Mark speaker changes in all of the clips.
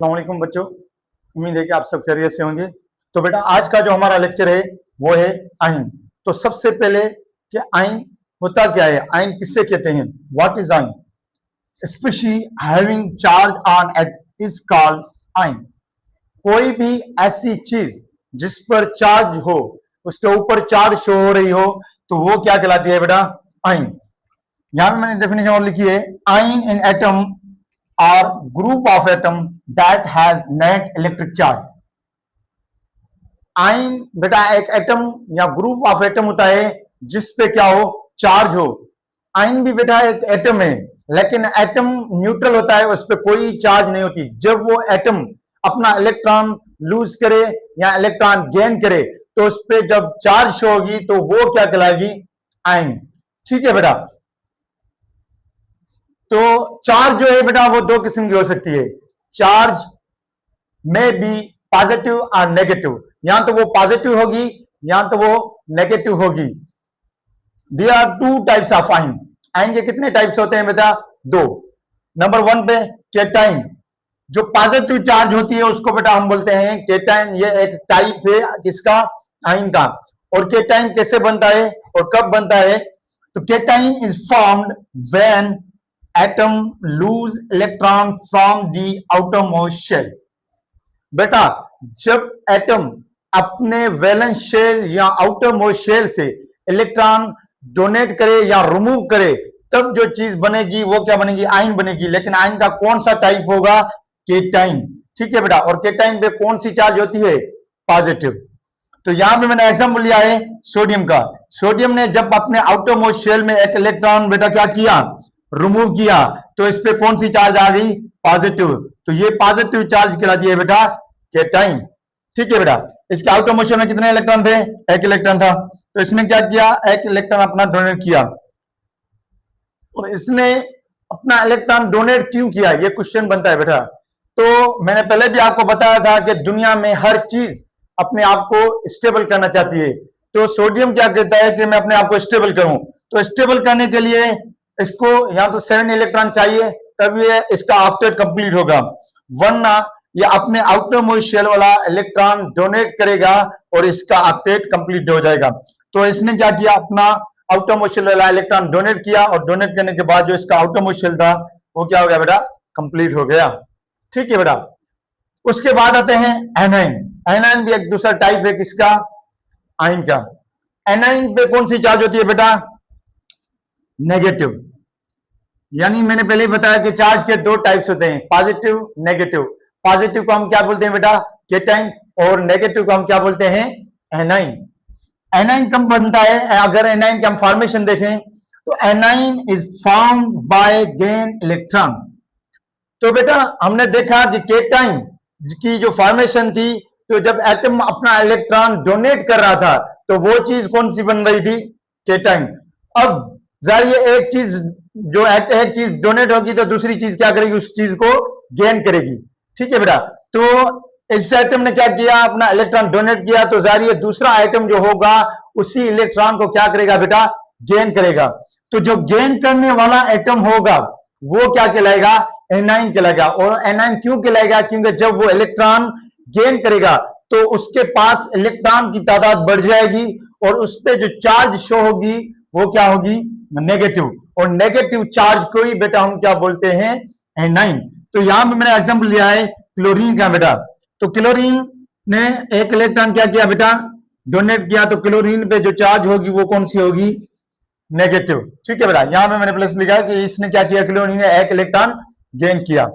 Speaker 1: अस्सलाम वालेकुम बच्चों, उम्मीद है कि आप सब खैरियत से होंगे। तो बेटा आज का जो हमारा लेक्चर है वो है आइन। तो सबसे पहले कि आइन होता क्या है, आइन किससे कहते हैं, व्हाट इज आइन। Specially having charge on it is called आइन। कोई भी ऐसी चीज जिस पर चार्ज हो, उसके ऊपर चार्ज शो हो रही हो, तो वो क्या कहलाती है बेटा, आइन। यहां पे मैंने डेफिनेशन और लिखी है, आइन इन atom or group of atom that has net electric charge। आइन बेटा एक एटम या ग्रुप ऑफ एटम होता है जिस पे क्या हो, चार्ज हो। आइन भी बेटा एक एटम है, लेकिन एटम न्यूट्रल होता है, उस पर कोई चार्ज नहीं होती। जब वो एटम अपना इलेक्ट्रॉन लूज करे या इलेक्ट्रॉन गेन करे तो उस पर जब चार्ज शो होगी तो वो क्या कहलाएगी, आइन। ठीक है बेटा। तो चार्ज जो है बेटा वो दो किस्म की हो सकती है। चार्ज में बी पॉजिटिव और नेगेटिव, या तो वो पॉजिटिव होगी या तो वो नेगेटिव होगी। There are two types of ions. Ions के कितने टाइप्स होते हैं बेटा, दो। नंबर वन पे केटाइन, जो पॉजिटिव चार्ज होती है उसको बेटा हम बोलते हैं केटाइन। ये एक टाइप है किसका, आइन का। और केटाइन कैसे बनता है और कब बनता है, तो cation is formed when atom lose electron from the outermost shell. बेटा जब एटम अपने वैलेंस शेल या आउटरमोस्ट शेल से इलेक्ट्रॉन डोनेट करे या रिमूव करे, तब जो चीज बनेगी वो क्या बनेगी, आइन बनेगी। लेकिन आइन का कौन सा टाइप होगा, केटाइन। ठीक है बेटा। और केटाइन पे कौन सी चार्ज होती है, पॉजिटिव। तो यहां पे मैंने एग्जांपल लिया है सोडियम का। सोडियम ने जब अपने आउटरमोस्ट शेल में एक इलेक्ट्रॉन बेटा क्या किया, रिमूव किया, तो इस पे कौन सी चार्ज आ गई, पॉजिटिव। तो ये पॉजिटिव चार्ज कहलाती है बेटा केटाइन। ठीक है बेटा। इसके आउटरमोस्ट शेल में कितने इलेक्ट्रॉन थे, एक इलेक्ट्रॉन था। तो इसने क्या किया, एक इलेक्ट्रॉन अपना डोनेट किया। और इसने अपना इलेक्ट्रॉन डोनेट क्यों किया, ये क्वेश्चन बनता है बेटा। तो मैंने पहले भी आपको बताया था कि दुनिया में हर चीज अपने आप को स्टेबल करना चाहती है। तो सोडियम क्या कहता है कि मैं अपने आप को स्टेबल करूं, तो स्टेबल करने के लिए इसको या तो 7 इलेक्ट्रॉन चाहिए, तब ये इसका ऑक्टेट कंप्लीट होगा, वरना ये अपने आउटरमोस्ट शेल वाला इलेक्ट्रॉन डोनेट करेगा और इसका ऑक्टेट कंप्लीट हो जाएगा। तो इसने क्या किया, अपना आउटरमोस्ट शेल वाला इलेक्ट्रॉन डोनेट किया, और डोनेट करने के बाद जो इसका आउटरमोस्ट शेल था वो क्या हो गया बेटा, कंप्लीट हो गया। ठीक है बेटा। उसके बाद आते हैं एनाइन। एनाइन भी एक दूसरा टाइप है किसका, आइन का। एनाइन पे कौन सी चार्ज होती है बेटा, नेगेटिव। यानी मैंने पहले ही बताया कि चार्ज के दो टाइप्स होते हैं, पॉजिटिव नेगेटिव। पॉजिटिव को हम क्या बोलते हैं बेटा, केटाइन, और नेगेटिव को हम क्या बोलते हैं, एनाइन। एनाइन कब बनता है, अगर एनाइन का हम फॉर्मेशन देखें तो A9 is formed by gain electron. तो बेटा हमने देखा कि केटाइन की जो फॉर्मेशन थी, तो जब एटम अपना इलेक्ट्रॉन डोनेट कर रहा था तो वो चीज कौन सी बन रही थी, केटाइन। अब जाहिर ये एक चीज जो एक चीज डोनेट होगी तो दूसरी चीज क्या करेगी, उस चीज को गेन करेगी। ठीक है बेटा। तो इस एटम ने क्या किया, अपना इलेक्ट्रॉन डोनेट किया, तो जाहिर ये दूसरा आइटम जो होगा उसी इलेक्ट्रॉन को क्या करेगा बेटा, गेन करेगा। तो जो गेन करने वाला एटम होगा वो क्या कहलाएगा, एनाइन कहलाएगा। और एनाइन क्यों कहलाएगा, क्योंकि जब वो इलेक्ट्रॉन गेन करेगा तो उसके पास इलेक्ट्रॉन की तादाद बढ़ जाएगी और उस पर जो चार्ज शो होगी वो क्या होगी, नेगेटिव। और नेगेटिव चार्ज को ही बेटा हम क्या बोलते हैं, एनाइन। तो यहां पे मैंने एग्जांपल लिया है क्लोरीन का बेटा। तो क्लोरीन ने एक इलेक्ट्रॉन क्या किया बेटा, डोनेट किया, तो क्लोरीन पे जो चार्ज होगी वो कौन सी होगी, नेगेटिव। ठीक है बेटा। यहां पे मैंने प्लस लिखा कि इसने क्या किया, क्लोरीन ने एक इलेक्ट्रॉन गेन किया।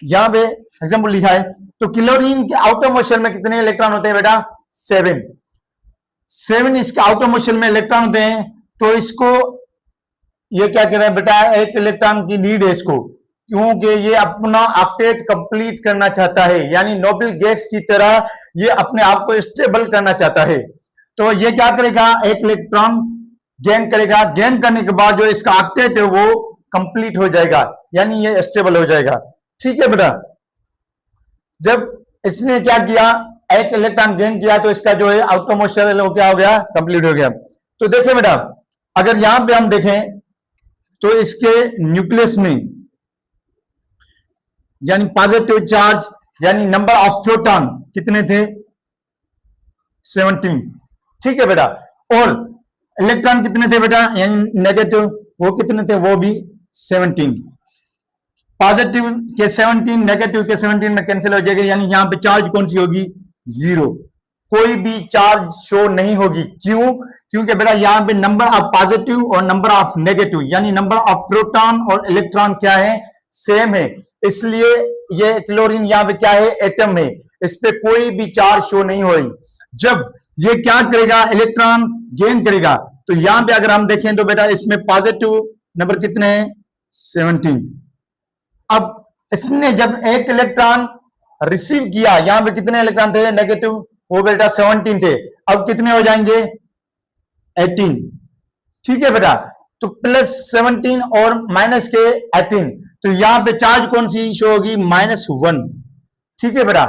Speaker 1: यहां पे एग्जांपल लिखा है, तो क्लोरीन के आउटरमोस्ट शेल में कितने इलेक्ट्रॉन होते हैं बेटा, 7 इसके आउटरमोस्ट शेल में इलेक्ट्रॉन होते हैं। तो इसको ये क्या कह रहे हैं बेटा, एक इलेक्ट्रॉन की नीड है इसको, क्योंकि ये अपना ऑक्टेट कंप्लीट करना चाहता है, यानी नोबेल गैस की तरह ये अपने आप को स्टेबल करना चाहता है। तो ये क्या करेगा, एक इलेक्ट्रॉन गेन करेगा, गेन करने के बाद जो इसका ऑक्टेट है वो कंप्लीट हो जाएगा, यानी ये स्टेबल हो जाएगा। ठीक है बेटा। जब इसने क्या किया, एक इलेक्ट्रॉन गेन किया, तो इसका जो है आउटरमोस्ट शेल वो क्या हो गया, कंप्लीट हो गया। तो देखिए बेटा, अगर यहां पे हम देखें तो इसके न्यूक्लियस में यानी पॉजिटिव चार्ज यानी नंबर ऑफ प्रोटॉन कितने थे, 17। ठीक है बेटा, और इलेक्ट्रॉन कितने थे बेटा, यानी नेगेटिव, वो कितने थे, वो भी 17। पॉजिटिव के 17 नेगेटिव के 17 में कैंसिल हो जाएगा, यानी यहां पे चार्ज कौन सी होगी, 0। कोई भी चार्ज शो नहीं होगी। क्यों, क्योंकि बेटा यहां पे नंबर ऑफ पॉजिटिव और नंबर ऑफ नेगेटिव यानी नंबर ऑफ प्रोटॉन और इलेक्ट्रॉन क्या है, सेम है, इसलिए ये क्लोरीन यहां पे क्या है, एटम है, इस पे कोई भी चार्ज शो नहीं होगी। जब ये क्या करेगा, इलेक्ट्रॉन गेन करेगा, तो यहां पे अगर हम देखें तो बेटा इसमें पॉजिटिव नंबर कितने हैं, 17। अब इसने जब एक इलेक्ट्रॉन रिसीव किया, यहां पे कितने इलेक्ट्रॉन थे, नेगेटिव, वो बेटा 17 थे, अब कितने हो जाएंगे, 18। ठीक है बेटा, तो +17 और माइनस के 18, तो यहां पे चार्ज कौन सी शो होगी, -1। ठीक है बेटा,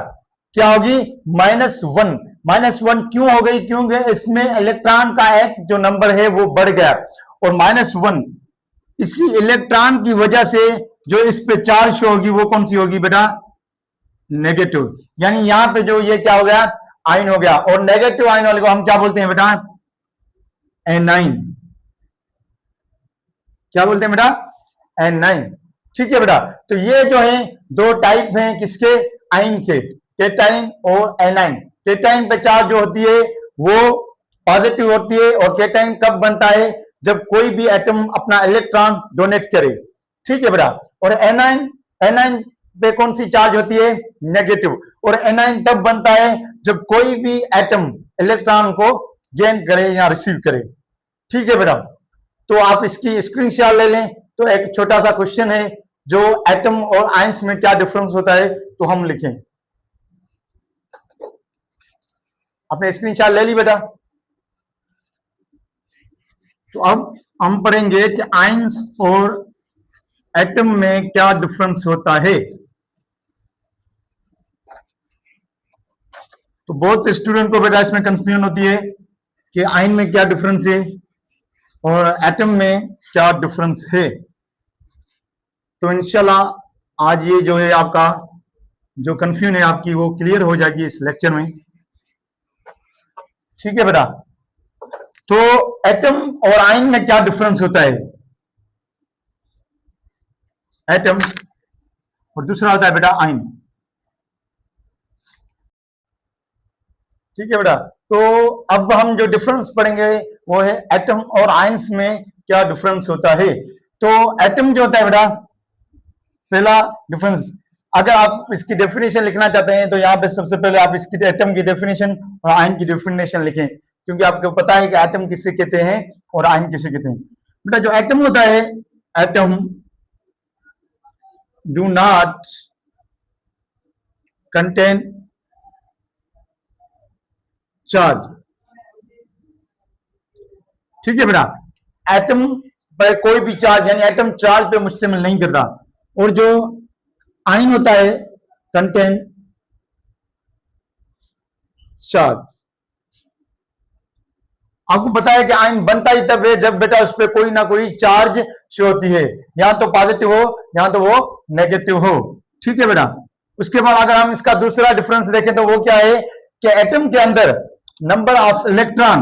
Speaker 1: क्या होगी, -1। -1 क्यों हो गई, क्योंकि इसमें इलेक्ट्रॉन का एक जो नंबर है वो बढ़ गया, और -1 इसी इलेक्ट्रॉन की वजह से जो इस पे चार्ज शो होगी वो कौन सी होगी बेटा, नेगेटिव। यानी यहां पे जो ये क्या हो गया, आयन हो गया, और नेगेटिव आयन वाले को हम क्या बोलते हैं बेटा, एनाइन। क्या बोलते हैं बेटा, एनाइन। ठीक है बेटा, तो ये जो है दो टाइप हैं किसके, आयन के, केटाइन और एनाइन। केटाइन पे चार्ज जो होती है वो पॉजिटिव होती है, और केटाइन कब बनता है, जब कोई भी एटम अपना इलेक्ट्रॉन डोनेट करे। ठीक है बेटा, और एनाइन, एनाइन पे कौन सी चार्ज होती है, नेगेटिव, और एनाइन तब बनता है जब कोई भी एटम इलेक्ट्रॉन को गेन करे या रिसीव करे। ठीक है बेटा, तो आप इसकी स्क्रीनशॉट ले लें। तो एक छोटा सा क्वेश्चन है, जो एटम और आयंस में क्या डिफरेंस होता है, तो हम लिखें। आपने स्क्रीनशॉट ले ली बेटा, तो अब हम पढ़ेंगे कि आयंस और एटम में क्या डिफरेंस होता है। तो बहुत स्टूडेंट को बेटा इसमें कंफ्यूजन होती है कि आयन में क्या डिफरेंस है और एटम में क्या डिफरेंस है। तो इंशाल्लाह आज ये जो है आपका जो कंफ्यूजन है आपकी वो क्लियर हो जाएगी इस लेक्चर में। ठीक है बेटा, तो एटम और आयन में क्या डिफरेंस होता है, एटम और दूसरा होता है बेटा आयन। ठीक है बेटा, तो अब हम जो डिफरेंस पढ़ेंगे वो है एटम और आयंस में क्या डिफरेंस होता है। तो एटम जो होता है बेटा, पहला डिफरेंस, अगर आप इसकी डेफिनेशन लिखना चाहते हैं तो यहाँ पे सबसे पहले आप इसकी एटम की डेफिनेशन और आयन की डेफिनेशन लिखें, क्योंकि आपको पता है कि एटम किसे कहते हैं और आयन किसे कहते हैं। बेटा जो एटम होता है, atom do not contain charge. ठीक है बेटा, एटम पर कोई भी चार्ज यानी एटम चार्ज पे मुश्तमिल नहीं करता। और जो आयन होता है, कंटेन चार्ज। आपको पता है कि आयन बनता ही तब है जब बेटा उस पर कोई ना कोई चार्ज शो होती है, या तो पॉजिटिव हो या तो वो नेगेटिव हो। ठीक है बेटा, उसके बाद अगर हम इसका दूसरा डिफरेंस देखें तो वो क्या है कि एटम के अंदर नंबर ऑफ इलेक्ट्रॉन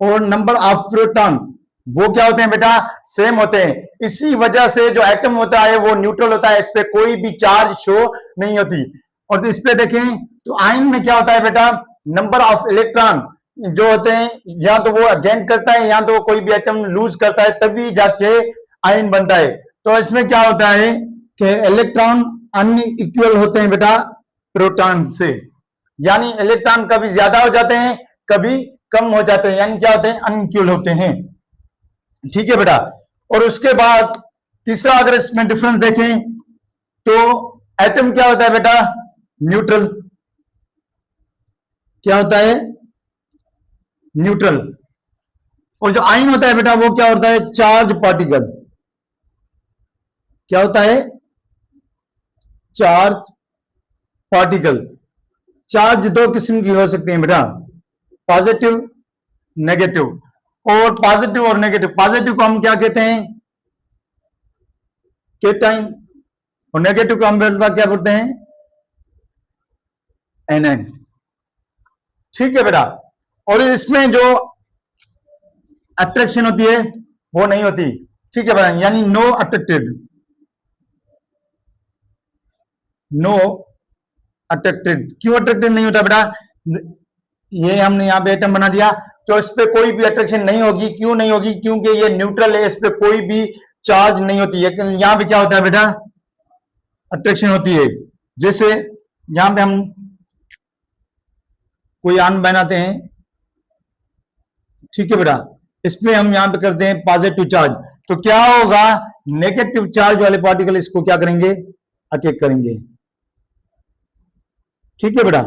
Speaker 1: और नंबर ऑफ प्रोटॉन वो क्या होते हैं बेटा, सेम होते हैं। इसी वजह से जो एटम होता है वो न्यूट्रल होता है, इस पे कोई भी चार्ज शो नहीं होती। और इस पे देखें तो आयन में क्या होता है बेटा, नंबर ऑफ इलेक्ट्रॉन जो होते हैं या तो वो गेन करता है या तो वो कोई भी एटम लूज करता है, तभी जाके आयन बनता है। तो इसमें क्या होता है कि इलेक्ट्रॉन अनइक्वल होते हैं बेटा प्रोटॉन से, यानी इलेक्ट्रॉन कभी ज्यादा हो जाते हैं कभी कम हो जाते हैं, यानी क्या होते हैं, अनइक्वल होते हैं। ठीक है बेटा, और उसके बाद तीसरा अगर इसमें डिफरेंस देखें तो एटम क्या होता है बेटा, न्यूट्रल। क्या होता है, न्यूट्रल। और जो आयन होता है बेटा वो क्या होता है, चार्ज पार्टिकल। क्या होता है, चार्ज पार्टिकल। चार्ज दो किस्म की हो सकते हैं बेटा, पॉजिटिव नेगेटिव। और पॉजिटिव और नेगेटिव, पॉजिटिव को हम क्या कहते हैं, केटाइन, और नेगेटिव को हम बेटा क्या बोलते हैं, एन। ठीक है बेटा, और इसमें जो अट्रैक्शन होती है वो नहीं होती। ठीक है बेटा, यानी नो अट्रैक्टेड, नो अट्रैक्टेड। क्यों अट्रैक्टेड नहीं होता बेटा? ये हमने यहाँ पे एटम बना दिया तो इस पे कोई भी अट्रैक्शन नहीं होगी। क्यों नहीं होगी? क्योंकि ये न्यूट्रल है, इस पे कोई भी चार्ज नहीं होती है। यहाँ पे क्या होता है बेटा? अट्रैक्शन होती है। जैसे यहां पे हम कोई आयन बनाते हैं, ठीक है बेटा, इसमें हम यहां पे करते हैं पॉजिटिव चार्ज, तो क्या होगा? नेगेटिव चार्ज वाले पार्टिकल इसको क्या करेंगे? अटैक करेंगे। ठीक है बेटा,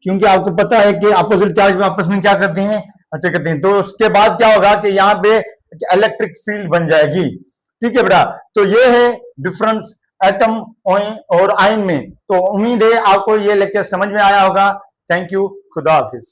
Speaker 1: क्योंकि आपको पता है कि अपोजिट चार्ज में आपस में क्या करते हैं? अटैक करते हैं। तो उसके बाद क्या होगा कि यहां पे इलेक्ट्रिक फील्ड बन जाएगी। ठीक है बेटा, तो ये है डिफरेंस एटम और आयन में। तो उम्मीद है आपको ये लेक्चर समझ में आया होगा। थैंक यू, खुदा हाफिज।